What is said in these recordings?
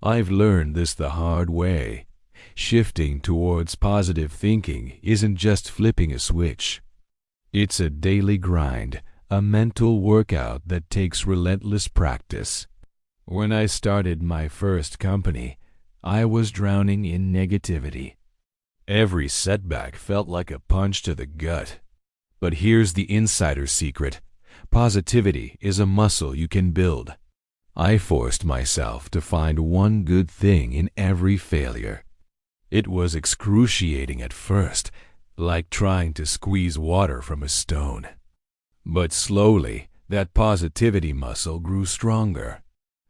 I've learned this the hard way. Shifting towards positive thinking isn't just flipping a switch. It's a daily grind, a mental workout that takes relentless practice. When I started my first company, I was drowning in negativity. Every setback felt like a punch to the gut. But here's the insider secret. Positivity is a muscle you can build. I forced myself to find one good thing in every failure. It was excruciating at first, like trying to squeeze water from a stone. But slowly, that positivity muscle grew stronger.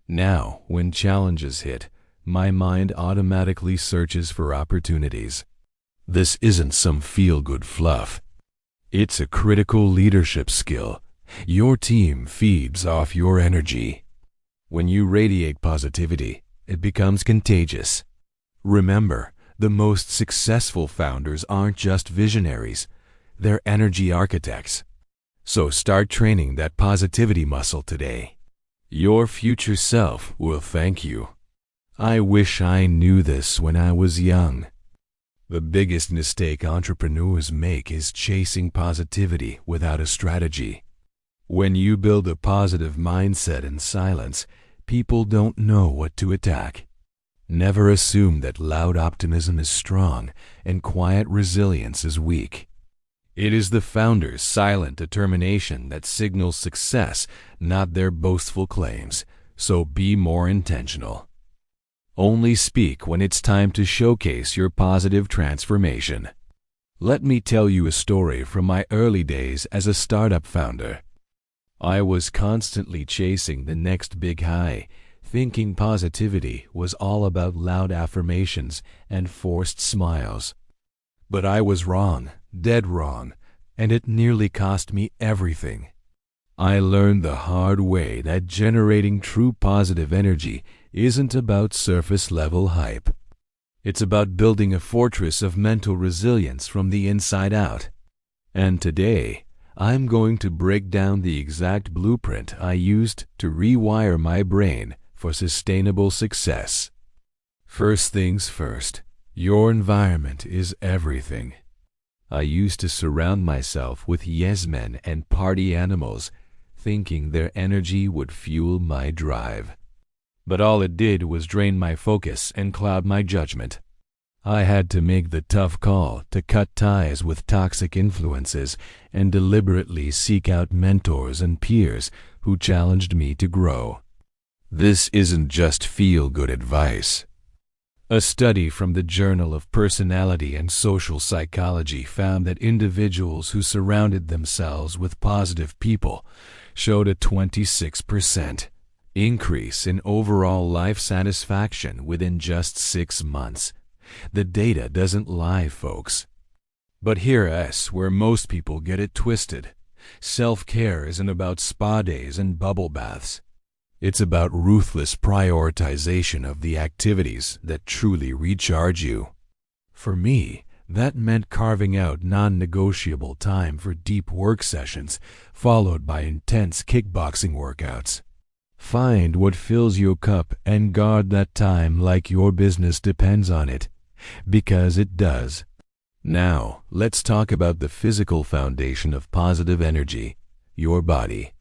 Now, when challenges hit, my mind automatically searches for opportunities. This isn't some feel-good fluff. It's a critical leadership skill. Your team feeds off your energy. When you radiate positivity, it becomes contagious. Remember, the most successful founders aren't just visionaries. They're energy architects. So start training that positivity muscle today. Your future self will thank you. I wish I knew this when I was young. The biggest mistake entrepreneurs make is chasing positivity without a strategy. When you build a positive mindset in silence, people don't know what to attack. Never assume that loud optimism is strong and quiet resilience is weak. It is the founder's silent determination that signals success, not their boastful claims. So be more intentional. Only speak when it's time to showcase your positive transformation. Let me tell you a story from my early days as a startup founder. I was constantly chasing the next big high, thinking positivity was all about loud affirmations and forced smiles. But I was wrong, dead wrong, and it nearly cost me everything. I learned the hard way that generating true positive energy isn't about surface-level hype. It's about building a fortress of mental resilience from the inside out. And today, I'm going to break down the exact blueprint I used to rewire my brain for sustainable success. First things first, your environment is everything. I used to surround myself with yes-men and party animals, thinking their energy would fuel my drive. But all it did was drain my focus and cloud my judgment. I had to make the tough call to cut ties with toxic influences and deliberately seek out mentors and peers who challenged me to grow. This isn't just feel-good advice. A study from the Journal of Personality and Social Psychology found that individuals who surrounded themselves with positive people showed a 26% increase in overall life satisfaction within just 6 months. The data doesn't lie, folks. But here's where most people get it twisted. Self-care isn't about spa days and bubble baths. It's about ruthless prioritization of the activities that truly recharge you. For me, that meant carving out non-negotiable time for deep work sessions, followed by intense kickboxing workouts. Find what fills your cup and guard that time like your business depends on it, because it does. Now, let's talk about the physical foundation of positive energy, your body.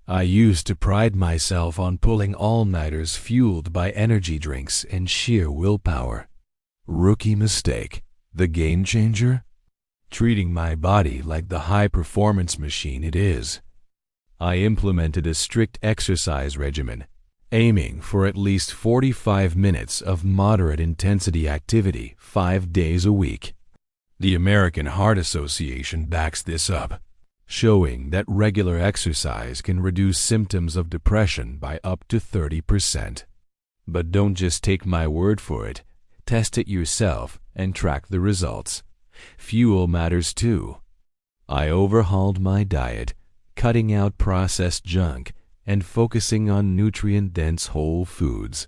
I used to pride myself on pulling all-nighters fueled by energy drinks and sheer willpower. Rookie mistake. The game changer? Treating my body like the high-performance machine it is. I implemented a strict exercise regimen, aiming for at least 45 minutes of moderate intensity activity 5 days a week. The American Heart Association backs this up, showing that regular exercise can reduce symptoms of depression by up to 30%. But don't just take my word for it. Test it yourself and track the results. Fuel matters too. I overhauled my diet, cutting out processed junk and focusing on nutrient-dense whole foods.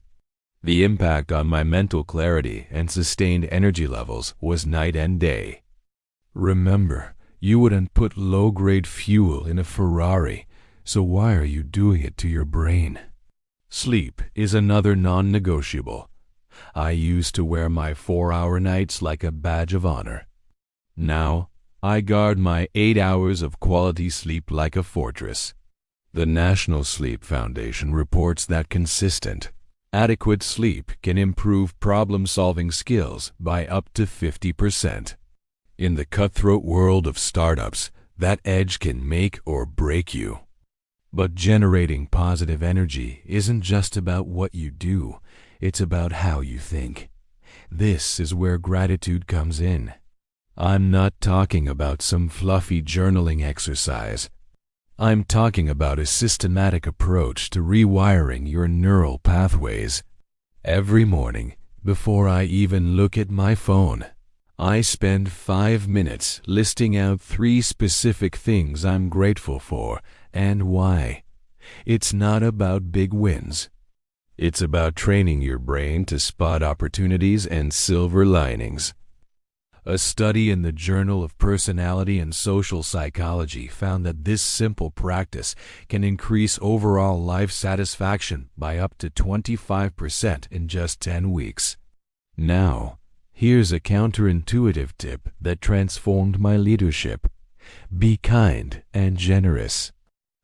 The impact on my mental clarity and sustained energy levels was night and day. Remember, you wouldn't put low-grade fuel in a Ferrari, so why are you doing it to your brain? Sleep is another non-negotiable. I used to wear my 4-hour nights like a badge of honor. Now, I guard my 8 hours of quality sleep like a fortress. The National Sleep Foundation reports that consistent, adequate sleep can improve problem-solving skills by up to 50%. In the cutthroat world of startups, that edge can make or break you. But generating positive energy isn't just about what you do, it's about how you think. This is where gratitude comes in. I'm not talking about some fluffy journaling exercise. I'm talking about a systematic approach to rewiring your neural pathways. Every morning, before I even look at my phone, I spend 5 minutes listing out 3 specific things I'm grateful for and why. It's not about big wins. It's about training your brain to spot opportunities and silver linings. A study in the Journal of Personality and Social Psychology found that this simple practice can increase overall life satisfaction by up to 25% in just 10 weeks. Now, here's a counterintuitive tip that transformed my leadership. Be kind and generous.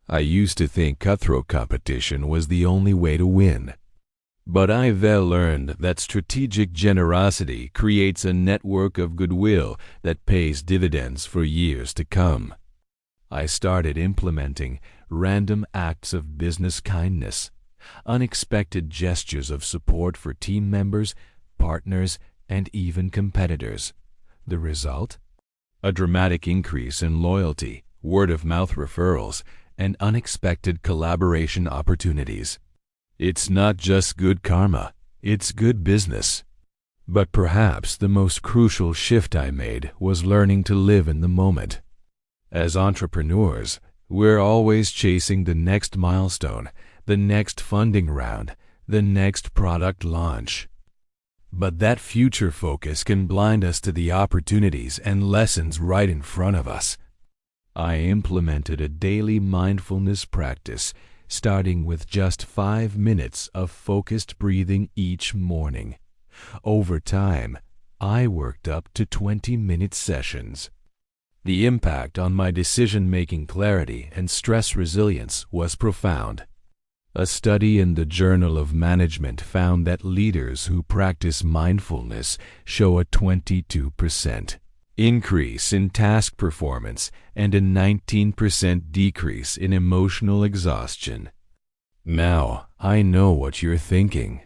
I used to think cutthroat competition was the only way to win. But I then learned that strategic generosity creates a network of goodwill that pays dividends for years to come. I started implementing random acts of business kindness, unexpected gestures of support for team members, partners, and even competitors. The result? A dramatic increase in loyalty, word-of-mouth referrals, and unexpected collaboration opportunities. It's not just good karma, it's good business. But perhaps the most crucial shift I made was learning to live in the moment. As entrepreneurs, we're always chasing the next milestone, the next funding round, the next product launch. But that future focus can blind us to the opportunities and lessons right in front of us. I implemented a daily mindfulness practice, starting with just 5 minutes of focused breathing each morning. Over time, I worked up to 20-minute sessions. The impact on my decision-making clarity and stress resilience was profound. A study in the Journal of Management found that leaders who practice mindfulness show a 22% increase in task performance and a 19% decrease in emotional exhaustion. Now, I know what you're thinking.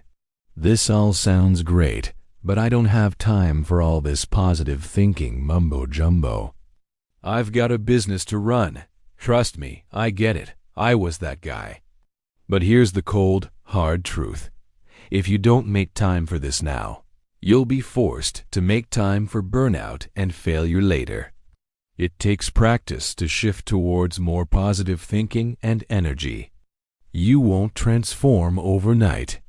This all sounds great, but I don't have time for all this positive thinking mumbo-jumbo. I've got a business to run. Trust me, I get it. I was that guy. But here's the cold, hard truth. If you don't make time for this now, you'll be forced to make time for burnout and failure later. It takes practice to shift towards more positive thinking and energy. You won't transform overnight.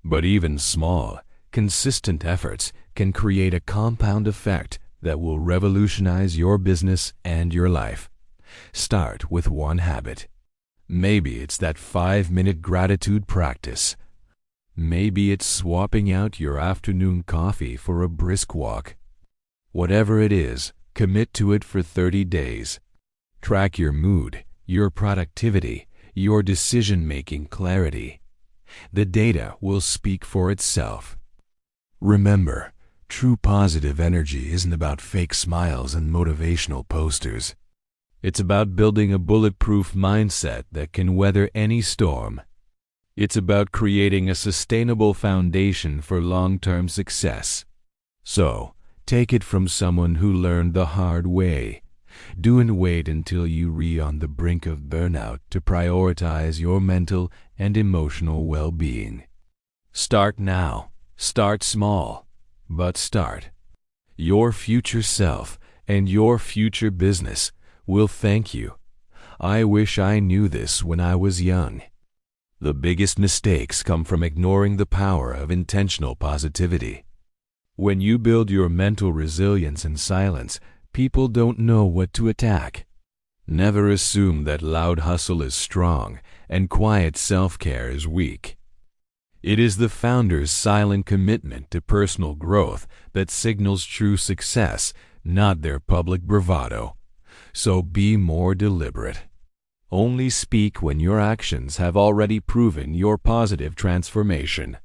But even small, consistent efforts can create a compound effect that will revolutionize your business and your life. Start with one habit. Maybe it's that 5-minute gratitude practice. Maybe it's swapping out your afternoon coffee for a brisk walk. Whatever it is, commit to it for 30 days. Track your mood, your productivity, your decision-making clarity. The data will speak for itself. Remember, true positive energy isn't about fake smiles and motivational posters. It's about building a bulletproof mindset that can weather any storm. It's about creating a sustainable foundation for long-term success. So, take it from someone who learned the hard way. Don't wait until you're on the brink of burnout to prioritize your mental and emotional well-being. Start now. Start small, but start. Your future self and your future business will thank you. I wish I knew this when I was young. The biggest mistakes come from ignoring the power of intentional positivity. When you build your mental resilience in silence, people don't know what to attack. Never assume that loud hustle is strong and quiet self-care is weak. It is the founder's silent commitment to personal growth that signals true success, not their public bravado. So be more deliberate. Only speak when your actions have already proven your positive transformation.